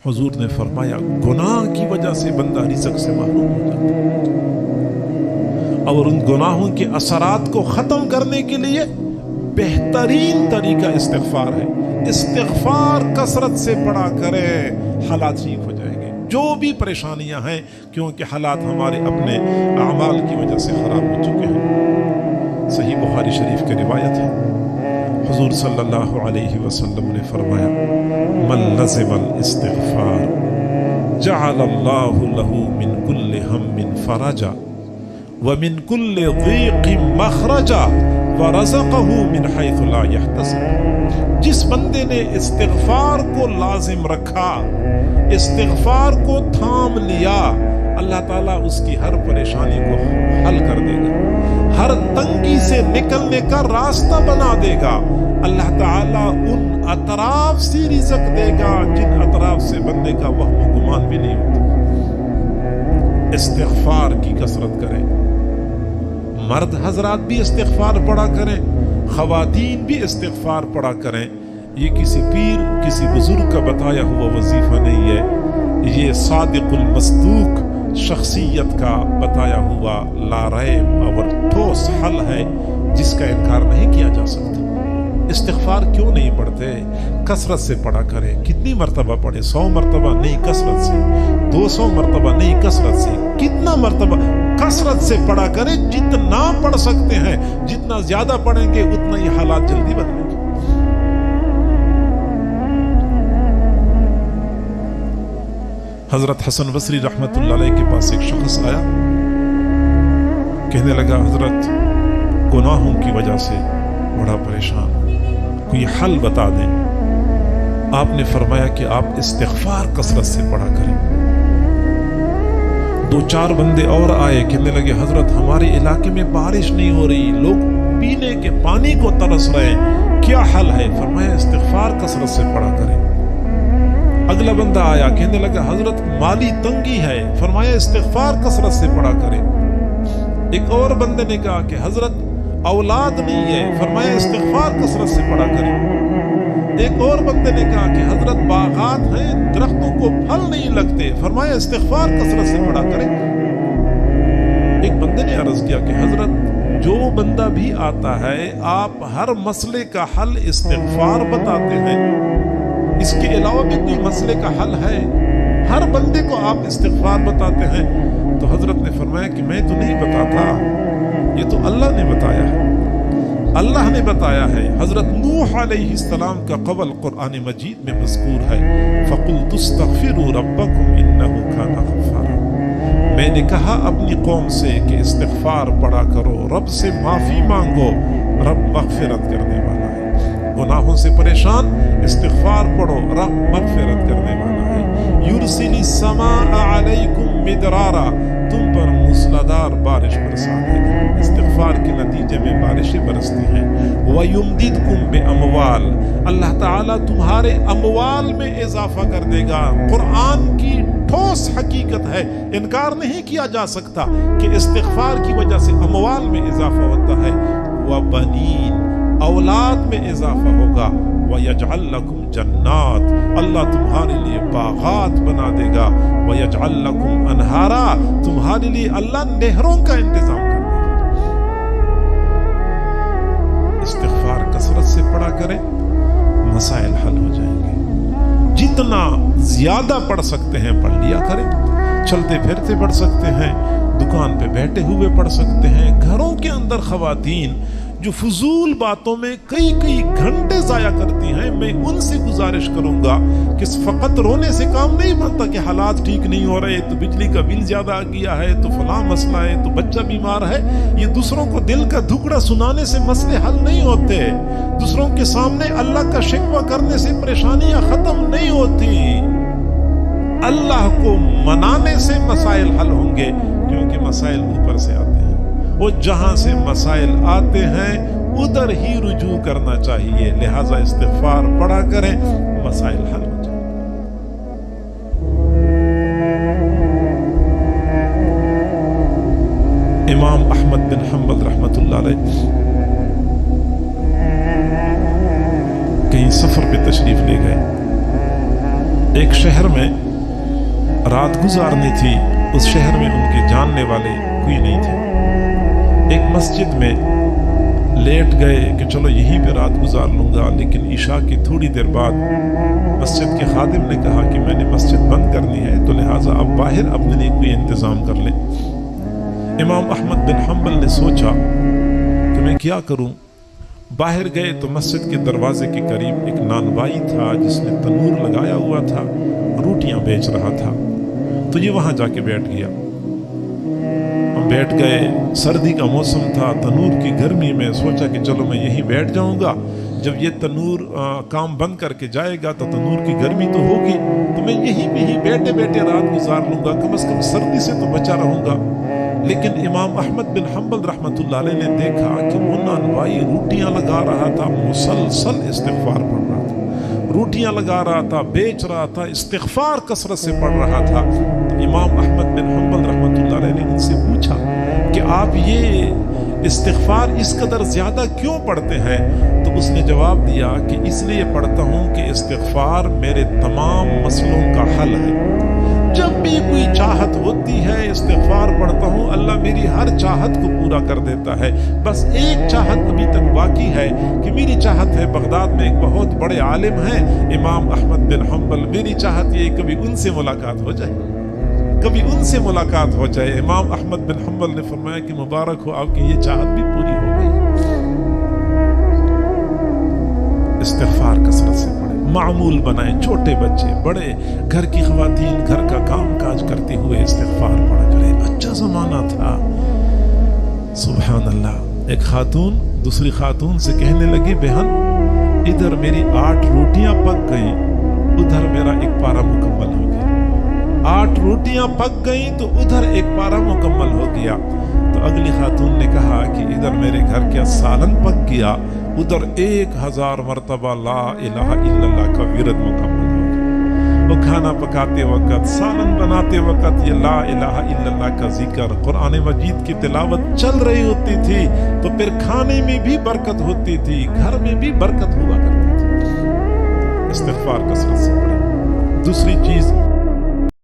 हुजूर ने फरमाया गुनाह की वजह से बंदा रिज़्क़ से महरूम हो जाता है, और उन गुनाहों के असरात को ख़त्म करने के लिए बेहतरीन तरीका इस्तिग़फ़ार है। इस्तिग़फ़ार कसरत से पढ़ा करें, हालात ठीक हो जाएंगे। जो भी परेशानियां हैं, क्योंकि हालात हमारे अपने अमाल की वजह से ख़राब हो चुके हैं। सही बुखारी शरीफ की रिवायत है, हुजूर सल्लल्लाहु अलैहि वसल्लम ने फरमाया मन लज़िमल इस्तिग़फ़ार जअलल्लाहु लहू मिन कुल्लि हम्मिन फ़रजा व मिन कुल्लि ज़ीक़िन मख़रजा व रज़क़हू मिन हैथु ला यहतसिब। जिस बंदे ने इस्तिग़फ़ार को लाजिम रखा, इस्तिग़फ़ार को थाम लिया, अल्लाह ताला उसकी हर परेशानी को हल कर देगा, हर तंगी से निकलने का रास्ता बना देगा। अल्लाह ताला उन अतराफ से रिज़्क़ देगा जिन अतराफ से बंदे का वहम गुमान भी नहीं होता। इस्तिग़फ़ार की कसरत करें, मर्द हजरात भी इस्तिग़फ़ार पढ़ा करें, ख़वातीन भी इस्तिग़फ़ार पढ़ा करें। ये किसी पीर किसी बुजुर्ग का बताया हुआ वजीफा नहीं है, ये सादिकुल मस्दूक शख्सियत का बताया हुआ लारैब और ठोस हल है जिसका इनकार नहीं किया जा सकता। इस्तिग़फ़ार क्यों नहीं पढ़ते? कसरत से पढ़ा करें। कितनी मरतबा पढ़े? 100 मरतबा नहीं, कसरत से। 200 मरतबा नहीं, कसरत से। कितना मरतबा? कसरत से पढ़ा करें। जितना पढ़ सकते हैं, जितना ज्यादा पढ़ेंगे उतना ही हालात जल्दी बदलेंगे। हजरत हसन बसरी रहमतुल्लाह अलैह के पास एक शख्स आया, कहने लगा हजरत गुनाहों की वजह से बड़ा परेशान, कोई हल बता दें। आपने फरमाया कि आप इस्तिग़फ़ार कसरत से पढ़ा करें। 2-4 बंदे और आए, कहने लगे हजरत हमारे इलाके में बारिश नहीं हो रही, लोग पीने के पानी को तरस रहे हैं, क्या हल है? फरमाया इस्तिग़फ़ार कसरत से पढ़ा करें। अगला बंदा आया, कहने लगा हजरत माली तंगी है, फरमाया इस्तिग़फ़ार कसरत से पढ़ा करें। एक और बंदे ने कहा कि हजरत औलाद नहीं है, फरमाया इस्तिग़फ़ार कसरत से पढ़ा करें। एक और बंदे ने कहा कि हजरत बागात हैं, दरख्तों को फल नहीं लगते, फरमाया इस्तिग़फ़ार कसरत से पढ़ा करें। एक बंदे ने अर्ज किया कि हजरत जो बंदा भी आता है आप हर मसले का हल इस्तिग़फ़ार बताते हैं, इसके अलावा भी कोई मसले का हल है? हर बंदे को आप इस्तिग़फ़ार बताते हैं। तो हजरत ने फरमाया कि मैं तो नहीं बताता, ये तो अल्लाह ने बताया है, अल्लाह ने बताया है। हजरत नूह अलैहिस्सलाम का क़ौल कुरान मजीद में मज़कूर है, फ़क़ुल्तुस्तग़फ़िरू रब्बकुम इन्नहु काना गफ़्फ़ारा। मैंने कहा अपनी कौम से कि इस्तिग़फ़ार पढ़ा करो, रब से माफ़ी मांगो, रब मग़फ़िरत करने वाला है। गुनाहों से परेशान, इस्तिग़फ़ार पढ़ो, रब मग़फ़िरत करने वाला है। युरसिलिस समाअ अलैकुम मिदरारा, तुम पर मूसलाधार बारिश बरसा देगा। इस्तिग़फ़ार के नतीजे में बारिशें बरसती हैं। वयुमदिदकुम बिअमवाल, अल्लाह ताला तुम्हारे अमवाल में इजाफा कर देगा। कुरान की ठोस हकीकत है, इनकार नहीं किया जा सकता कि इस्तिग़फ़ार की वजह से अमवाल में इजाफा होता है। व बनीन, औलाद में इजाफा होगा। वयजअल लकुम जन्नात, अल्लाह तुम्हारे लिए बागात बना देगा। वयजअल लकुम अनहारा, तुम्हारे लिए अल्लाह नहरों का इंतजाम कर देगा। इस्तिग़फ़ार कसरत से पढ़ा करें, मसाइल हल हो जाएंगे। जितना ज्यादा पढ़ सकते हैं पढ़ लिया करें। चलते फिरते पढ़ सकते हैं, दुकान पे बैठे हुए पढ़ सकते हैं। घरों के अंदर ख़वातीन जो फजूल बातों में कई घंटे जाया करती हैं, मैं उनसे गुजारिश करूंगा कि फकत रोने से काम नहीं बनता कि हालात ठीक नहीं हो रहे, तो बिजली का बिल ज्यादा आ गया है, तो फलां मसला है, तो बच्चा बीमार है। ये दूसरों को दिल का दुखड़ा सुनाने से मसले हल नहीं होते। दूसरों के सामने अल्लाह का शिकवा करने से परेशानियां खत्म नहीं होती। अल्लाह को मनाने से मसाइल हल होंगे, क्योंकि मसाइल ऊपर से आते हैं। वो जहां से मसाइल आते हैं उधर ही रुजू करना चाहिए। लिहाजा इस्तिग़फ़ार पढ़ा करें, मसाइल हल हो जाए। इमाम अहमद बिन हम्बल रहमतुल्लाह अलैह कहीं सफर पे तशरीफ ले गए। ایک شہر میں رات گزارنی تھی، اس شہر میں ان کے جاننے والے کوئی نہیں تھے۔ ایک مسجد میں لیٹ گئے کہ چلو یہیں پہ رات گزار لوں گا، لیکن عشاء کی تھوڑی دیر بعد مسجد کے خادم نے کہا کہ میں نے مسجد بند کرنی ہے، تو لہٰذا اب باہر اپنے لیے کوئی انتظام کر لیں۔ امام احمد بن حنبل نے سوچا کہ میں کیا کروں۔ باہر گئے تو مسجد کے دروازے کے قریب ایک نانوائی تھا جس نے تنور لگایا ہوا تھا، روٹیاں بیچ رہا تھا، تو یہ وہاں جا کے بیٹھ گیا۔ ہم بیٹھ گئے، سردی کا موسم تھا، تنور کی گرمی میں سوچا کہ چلو میں یہیں بیٹھ جاؤں گا، جب یہ تنور کام بند کر کے جائے گا تو تنور کی گرمی تو ہوگی، تو میں یہیں پہ ہی بیٹھے بیٹھے رات گزار لوں گا، کم از کم سردی سے تو بچا رہوں گا۔ لیکن امام احمد بن حنبل رحمۃ اللہ علیہ نے دیکھا کہ وہ نانوائی روٹیاں لگا رہا تھا، مسلسل استغفار پڑھ رہا تھا، روٹیاں لگا رہا تھا، بیچ رہا تھا، استغفار کثرت سے پڑھ رہا تھا۔ تو امام احمد بن حنبل رحمۃ اللہ علیہ نے ان سے پوچھا کہ آپ یہ استغفار اس قدر زیادہ کیوں پڑھتے ہیں؟ تو اس نے جواب دیا کہ اس لیے پڑھتا ہوں کہ استغفار میرے تمام مسئلوں کا حل ہے۔ جب بھی کوئی چاہت ہوتی ہے استغفار پڑھتا ہوں، اللہ میری ہر چاہت کو پورا کر دیتا ہے۔ بس ایک چاہت ابھی تک باقی ہے کہ میری چاہت ہے، بغداد میں ایک بہت بڑے عالم ہیں امام احمد بن حنبل، میری چاہت یہ کبھی ان سے ملاقات ہو جائے، کبھی ان سے ملاقات ہو جائے۔ امام احمد بن حنبل نے فرمایا کہ مبارک ہو، آپ کی یہ چاہت بھی پوری ہو گئی۔ استغفار کثرت سے پڑھیں، معمول بنائیں، چھوٹے بچے بڑے، گھر کی خواتین گھر کا کام کاج کرتے ہوئے استغفار پڑھا کریں۔ اچھا زمانہ تھا، سبحان اللہ۔ ایک خاتون دوسری خاتون سے کہنے لگی، بہن ادھر میری 8 روٹیاں پک گئیں، ادھر میرا ایک پارہ مکمل ہو گیا۔ 8 روٹیاں پک گئیں تو ادھر ایک پارہ مکمل ہو گیا۔ تو اگلی خاتون نے کہا کہ ادھر میرے گھر کیا سالن پک گیا، ادھر 1000 مرتبہ لا الہ الا اللہ کا ورد مکمل ہو گیا۔ وہ کھانا پکاتے وقت، سالن بناتے وقت یہ لا الہ الا اللہ کا ذکر، قرآن مجید کی تلاوت چل رہی ہوتی تھی، تو پھر کھانے میں بھی برکت ہوتی تھی، گھر میں بھی برکت ہوا کرتی تھی۔ استغفار کثرت سے پڑھیں۔ دوسری چیز